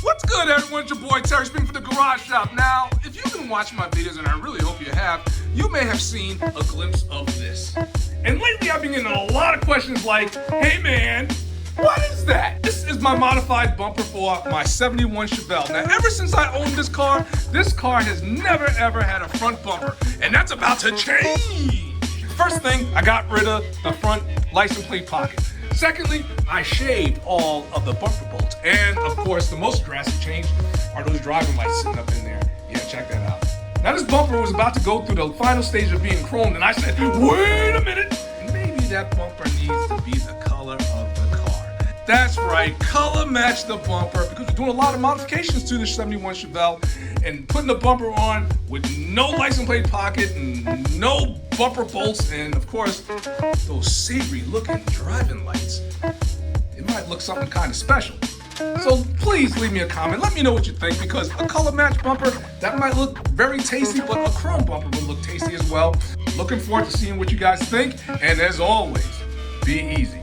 What's good, everyone? It's your boy Terry speaking for the Garage Shop. Now, if you've been watching my videos, and I really hope you have, you may have seen a glimpse of this. And lately I've been getting a lot of questions like, hey man, what is that? This is my modified bumper for my 71 Chevelle. Now, ever since I owned this car has never ever had a front bumper, and that's about to change. First thing, I got rid of the front license plate pocket. Secondly, I shaved all of the bumper bolts. And of course, the most drastic change are those driving lights sitting up in there. Yeah, check that out. Now this bumper was about to go through the final stage of being chromed, and I said, wait a minute, maybe that bumper needs to be the color of the car. That's right, color match the bumper, because we're doing a lot of modifications to the 71 Chevelle, and putting the bumper on with no license plate pocket and no bumper bolts, and of course, those savory looking driving lights. It might look something kind of special. So please leave me a comment. Let me know what you think, because a color match bumper, that might look very tasty, but a chrome bumper would look tasty as well. Looking forward to seeing what you guys think. And as always, be easy.